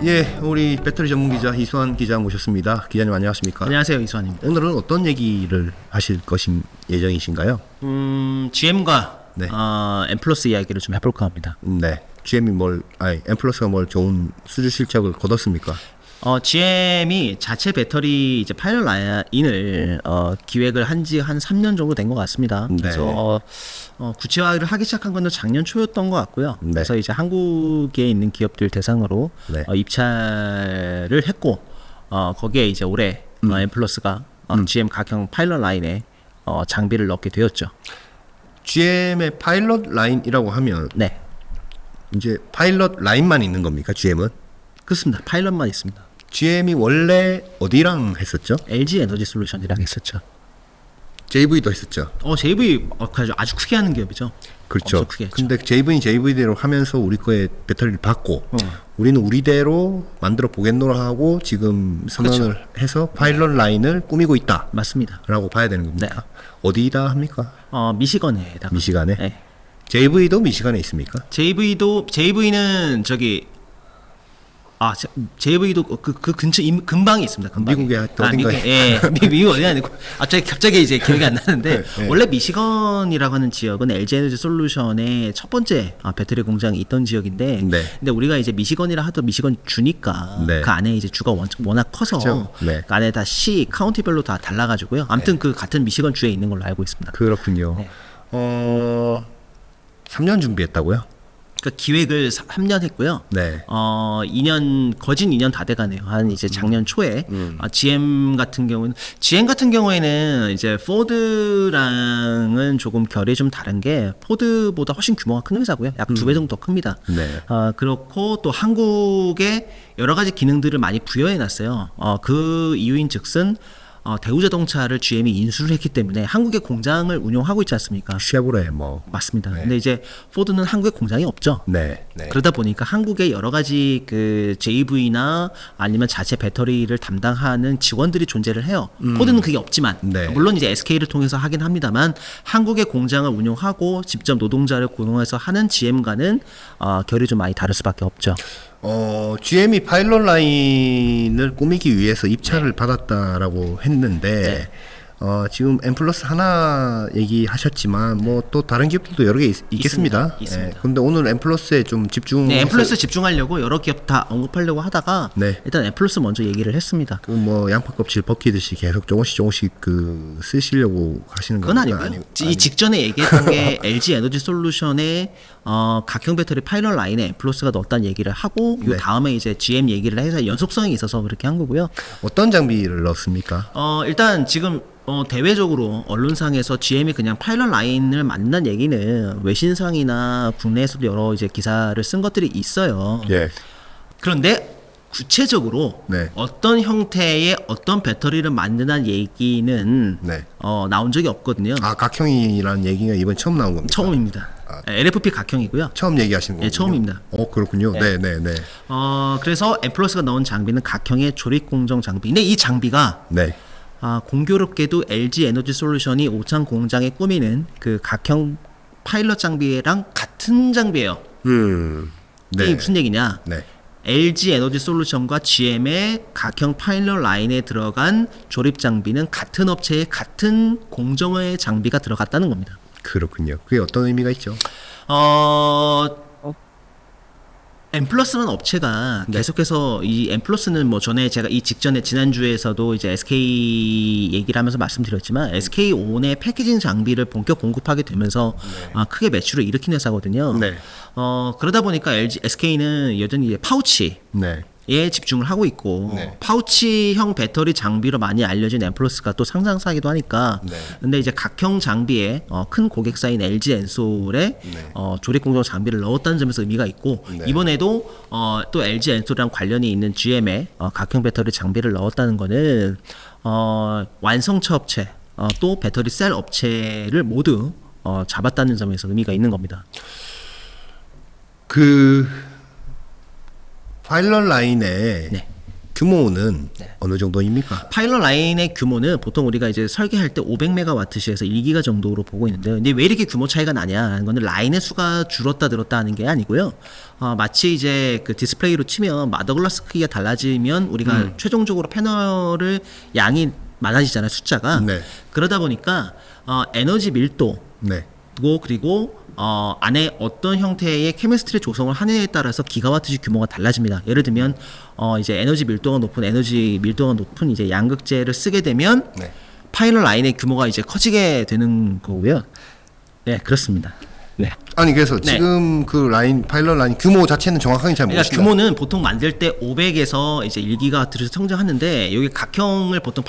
예, 우리 배터리 전문 기자 이수환 기자 모셨습니다. 기자님 안녕하십니까? 안녕하세요, 이수환입니다. 오늘은 어떤 얘기를 하실 것인 예정이신가요? GM과 네. M 플러스 이야기를 좀 해볼까 합니다. 네, GM이 M 플러스가 뭘 좋은 수주 실적을 거뒀습니까? GM이 자체 배터리 이제 파일럿 라인을 기획을 한지 한 3년 정도 된 것 같습니다. 네. 그래서 구체화를 하기 시작한 건 작년 초였던 것 같고요. 네. 그래서 이제 한국에 있는 기업들 대상으로 네. 입찰을 했고 거기에 이제 올해 M 플러스가 GM 각형 파일럿 라인에 장비를 넣게 되었죠. GM의 파일럿 라인이라고 하면 네, 이제 파일럿 라인만 있는 겁니까? GM은? 그렇습니다. 파일럿만 있습니다. GM이 원래 어디랑 했었죠? LG 에너지 솔루션이라고 했었죠. JV도 했었죠. JV 아주 크게 하는 기업이죠. 그렇죠. 엄청 크게 했죠. 근데 JV는 JV대로 하면서 우리 거에 배터리를 받고 우리는 우리대로 만들어 보겠노라 하고 지금 선언을 해서 파일럿 라인을 꾸미고 있다. 맞습니다. 라고 봐야 되는 겁니까? 어디다 합니까? 미시건에다가. 미시간에? 네. JV도 미시간에 있습니까? JV는 저기 JV도 그 근처 근방에 있습니다. 근방에. 미국에 어딘가에. 미국 어디 아니고 갑자기 이제 기억이 안 나는데 네. 원래 미시건이라고 하는 지역은 LG 에너지 솔루션의 첫 번째 배터리 공장이 있던 지역인데, 네. 근데 우리가 이제 미시건이라 하도 미시건 주니까 네. 그 안에 이제 주가 워낙 커서 그렇죠. 네. 그 안에 다 시 카운티별로 다 달라가지고요. 아무튼 그 같은 미시건 주에 있는 걸로 알고 있습니다. 그렇군요. 네. 3년 준비했다고요? 그 기획을 3년 했고요. 네. 2년 거진 2년 다 돼가네요. 한 이제 작년 초에 GM 같은 경우에는 이제 포드랑은 조금 결이 좀 다른 게 포드보다 훨씬 규모가 큰 회사고요. 약 2배 정도 더 큽니다. 네. 그렇고 또 한국에 여러 가지 기능들을 많이 부여해 놨어요. 그 이유인즉슨 대우자동차를 GM이 인수를 했기 때문에 한국의 공장을 운영하고 있지 않습니까? 쉐보레 뭐. 맞습니다. 네. 근데 이제 포드는 한국에 공장이 없죠. 네. 네. 그러다 보니까 한국의 여러 가지 그 JV나 아니면 자체 배터리를 담당하는 직원들이 존재를 해요. 포드는 그게 없지만 네. 물론 이제 SK를 통해서 하긴 합니다만 한국의 공장을 운영하고 직접 노동자를 고용해서 하는 GM과는 결이 좀 많이 다를 수밖에 없죠. GM이 파일럿 라인을 꾸미기 위해서 입찰을 받았다라고 했는데 지금 M 플러스 하나 얘기하셨지만 뭐 또 다른 기업들도 여러 개 있겠습니다. 있습니다. 예, 근데 오늘 M 플러스에 좀 집중. 네, M 플러스 집중하려고 여러 기업 다 언급하려고 하다가 네. 일단 M 플러스 먼저 얘기를 했습니다. 그 뭐 양파 껍질 벗기듯이 계속 조금씩 그 쓰시려고 하시는 그건 겁니까? 아니고요. 이 직전에 얘기했던 게 LG 에너지 솔루션의 각형 배터리 파일럿 라인에 M 플러스가 넣었다는 얘기를 하고 요 네. 다음에 이제 GM 얘기를 해서 연속성이 있어서 그렇게 한 거고요. 어떤 장비를 넣습니까? 일단 지금 대외적으로 언론상에서 GM이 그냥 파일럿 라인을 만든다는 얘기는 외신상이나 국내에서도 여러 이제 기사를 쓴 것들이 있어요. 예. 그런데 구체적으로 네. 어떤 형태의 어떤 배터리를 만드는 얘기는 네. 나온 적이 없거든요. 각형이라는 얘기가 이번 처음 나온 겁니다. 처음입니다. LFP 각형이고요. 처음 얘기하시는 거군요. 네, 처음입니다. 그렇군요. 네, 네, 네. 그래서 M 플러스가 넣은 장비는 각형의 조립 공정 장비. 근데 이 장비가 네. 공교롭게도 LG 에너지 솔루션이 오창 공장에 꾸미는 그 각형 파일럿 장비랑 같은 장비예요. 네. 이게 무슨 얘기냐? 네. LG 에너지 솔루션과 GM의 각형 파일럿 라인에 들어간 조립 장비는 같은 업체의 같은 공정의 장비가 들어갔다는 겁니다. 그렇군요. 그게 어떤 의미가 있죠? M 플러스라는 업체가 계속해서 이 M 플러스는 뭐 전에 제가 이 직전에 지난주에서도 이제 SK 얘기를 하면서 말씀드렸지만 SK 온의 패키징 장비를 본격 공급하게 되면서 크게 매출을 일으킨 회사거든요. 네. 그러다 보니까 SK는 여전히 이제 파우치 네. 에 집중을 하고 있고 네. 파우치형 배터리 장비로 많이 알려진 M 플러스가 또 상장사기도 하니까 네. 근데 이제 각형 장비에 큰 고객사인 LG 엔솔에 네. 조립 공정 장비를 넣었다는 점에서 의미가 있고 네. 이번에도 또 LG 엔솔이랑 관련이 있는 GM에 각형 배터리 장비를 넣었다는 거는 완성차 업체 또 배터리 셀 업체를 모두 잡았다는 점에서 의미가 있는 겁니다. 그 파일럿 라인에 네. 규모는 네. 어느 정도입니까? 파일럿 라인의 규모는 보통 우리가 이제 설계할 때 500메가와트시에서 1기가 정도로 보고 있는데요. 근데 왜 이렇게 규모 차이가 나냐는 거는 라인의 수가 줄었다 늘었다 하는 게 아니고요. 마치 이제 그 디스플레이로 치면 마더글라스 크기가 달라지면 우리가 최종적으로 패널을 양이 많아지잖아요, 숫자가. 네. 그러다 보니까 에너지 밀도 네. 그리고 안에 어떤 형태의 케미스트리 조성을 하느냐에 따라서 기가와트시 규모가 달라집니다. 예를 들면 이제 에너지 밀도가 높은 이제 양극재를 쓰게 되면 네. 파일럿 라인의 규모가 이제 커지게 되는 거고요. 네, 그렇습니다. 네. 아니 그래서 네. 지금 그 파일럿 라인 규모 자체는 정확하게 잘 그러니까 모르시나요? 규모는 보통 만들 때 500에서 이제 1기가와트를 성장하는데 여기 각형을 보통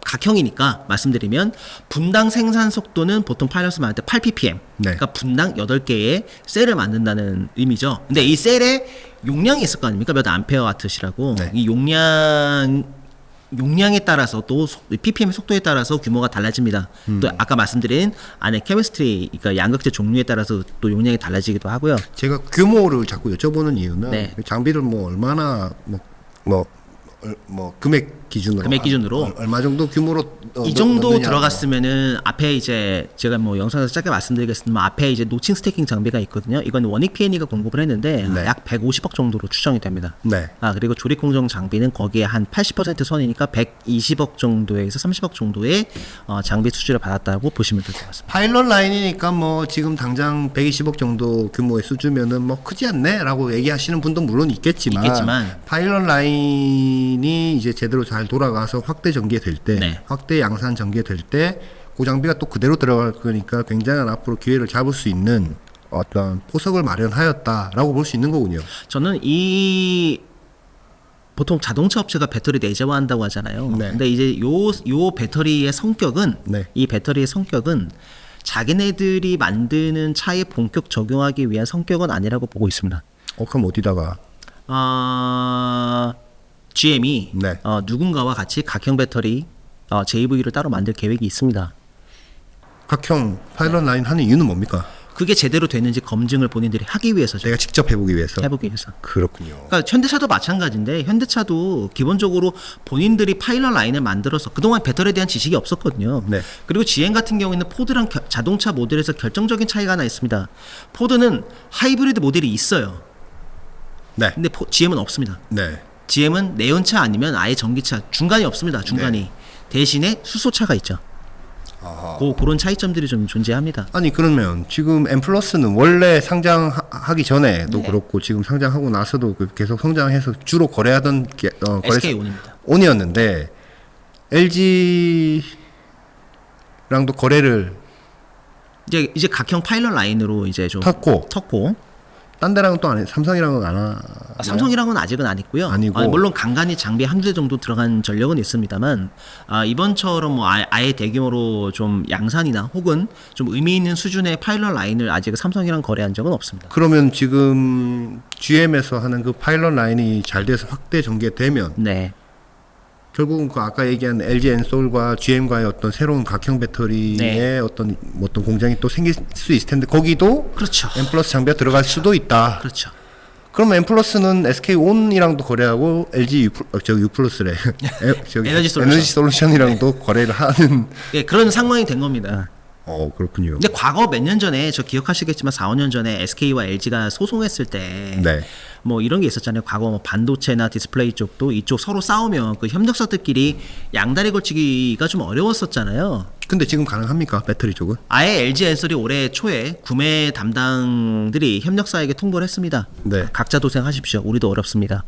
각형이니까 말씀드리면 분당 생산 속도는 보통 파일럿을 만들 때 8ppm. 네. 그러니까 분당 8개의 셀을 만든다는 의미죠. 근데 이 셀에 용량이 있을 거 아닙니까? 몇 암페어와트시라고. 네. 이 용량에 따라서 또 ppm 속도에 따라서 규모가 달라집니다. 또 아까 말씀드린 안에 케미스트리, 그러니까 양극재 종류에 따라서 또 용량이 달라지기도 하고요. 제가 규모를 자꾸 여쭤보는 이유는 네. 장비를 뭐 얼마나 금액 기준으로 얼마 정도 규모로 이 정도 넣느냐. 들어갔으면은 앞에 이제 제가 뭐 영상에서 짧게 말씀드리겠습니다만 앞에 이제 노칭 스태킹 장비가 있거든요. 이건 원익 P&E가 공급을 했는데 네. 약 150억 정도로 추정이 됩니다. 네. 그리고 조립 공정 장비는 거기에 한 80% 선이니까 120억 정도에서 30억 정도의 장비 수주를 받았다고 보시면 될 것 같습니다. 파일럿 라인이니까 뭐 지금 당장 120억 정도 규모의 수주면은 뭐 크지 않네라고 얘기하시는 분도 물론 있겠지만 파일럿 라인이 이제 제대로 잘 돌아가서 확대 전개될 때, 네. 확대 양산 전개될 때 그 장비가 또 그대로 들어갈 거니까 굉장한 앞으로 기회를 잡을 수 있는 어떤 포석을 마련하였다라고 볼 수 있는 거군요. 저는 보통 자동차 업체가 배터리 내재화한다고 하잖아요. 네. 근데 이제 요 배터리의 성격은 네. 이 배터리의 성격은 자기네들이 만드는 차에 본격 적용하기 위한 성격은 아니라고 보고 있습니다. 그럼 어디다가? GM이 네. 누군가와 같이 각형 배터리 JV를 따로 만들 계획이 있습니다. 각형 파일럿 라인 하는 이유는 뭡니까? 그게 제대로 되는지 검증을 본인들이 하기 위해서죠. 내가 직접 해보기 위해서. 해보기 위해서. 그렇군요. 그러니까 현대차도 마찬가지인데 현대차도 기본적으로 본인들이 파일럿 라인을 만들어서 그동안 배터리에 대한 지식이 없었거든요. 네. 그리고 GM 같은 경우에는 포드랑 자동차 모델에서 결정적인 차이가 하나 있습니다. 포드는 하이브리드 모델이 있어요. 네. 근데 GM은 없습니다. 네. GM은 내연차 아니면 아예 전기차 중간이 없습니다. 중간이. 네. 대신에 수소차가 있죠. 그런 차이점들이 좀 존재합니다. 아니 그러면 지금 M 플러스는 원래 상장하기 전에도 그렇고 지금 상장하고 나서도 계속 성장해서 주로 거래하던 SK온입니다. 온이었는데 LG랑도 거래를 이제 각형 파일럿 라인으로 이제 좀 탔고 딴 데랑은 또 안 해. 삼성이랑은 안 하. 삼성이랑은 아직은 안 있고요. 아니고. 물론 간간히 장비 한두 대 정도 들어간 전력은 있습니다만 이번처럼 뭐 아예 대규모로 좀 양산이나 혹은 좀 의미 있는 수준의 파일럿 라인을 아직 삼성이랑 거래한 적은 없습니다. 그러면 지금 GM에서 하는 그 파일럿 라인이 잘 돼서 확대 전개되면 네. 결국은 그 아까 얘기한 LG 엔솔과 GM과의 어떤 새로운 각형 배터리의 네. 어떤 공장이 또 생길 수 있을 텐데 거기도 그렇죠. M 플러스 장비가 들어갈 수도 있다. 그렇죠. 그럼 M 플러스는 SK 온이랑도 거래하고 LG U 플러스래. 에너지 솔루션. 에너지 솔루션이랑도 거래를 하는. 예, 그런 상황이 된 겁니다. 그렇군요. 근데 과거 몇 년 전에 저 기억하시겠지만 4, 5년 전에 SK와 LG가 소송했을 때 네. 뭐 이런 게 있었잖아요. 과거 뭐 반도체나 디스플레이 쪽도 이쪽 서로 싸우면 그 협력사들끼리 양다리 걸치기가 좀 어려웠었잖아요. 근데 지금 가능합니까? 배터리 쪽은? 아예 LG 엔솔이 올해 초에 구매 담당들이 협력사에게 통보를 했습니다. 네. 각자 도생하십시오. 우리도 어렵습니다.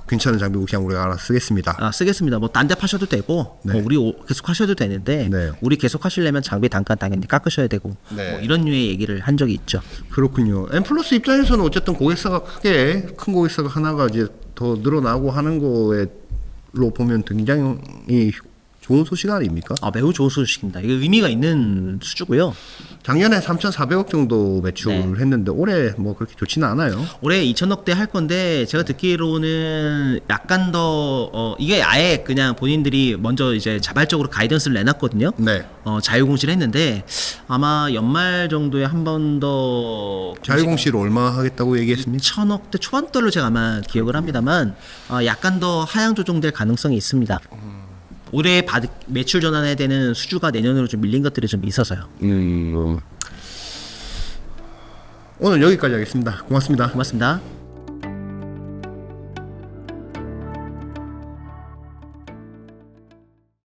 괜찮은 장비고 그냥 우리가 알아 쓰겠습니다. 쓰겠습니다. 뭐 딴 데 파셔도 되고 네. 뭐 우리 계속 하셔도 되는데 네. 우리 계속 하시려면 장비 단가 당연히 깎으셔야 되고 네. 뭐 이런 류의 얘기를 한 적이 있죠. 그렇군요. M 플러스 입장에서는 어쨌든 고객사가 큰 고객사가 하나가 이제 더 늘어나고 하는 거로 보면 굉장히 좋은 소식 아닙니까? 매우 좋은 소식입니다. 이게 의미가 있는 수주고요. 작년에 3,400억 정도 매출을 했는데 올해 뭐 그렇게 좋지는 않아요. 올해 2천억대 할 건데 제가 듣기로는 약간 더 이게 아예 그냥 본인들이 먼저 이제 자발적으로 가이던스를 내놨거든요. 네. 자유공시를 했는데 아마 연말 정도에 한 번 더 자유공시를 얼마 하겠다고 얘기했습니까? 1천억대 초반대로 제가 아마 기억을 합니다만 약간 더 하향 조정될 가능성이 있습니다. 올해 매출 전환해야 되는 수주가 내년으로 좀 밀린 것들이 좀 있어서요. 오늘 여기까지 하겠습니다. 고맙습니다. 고맙습니다.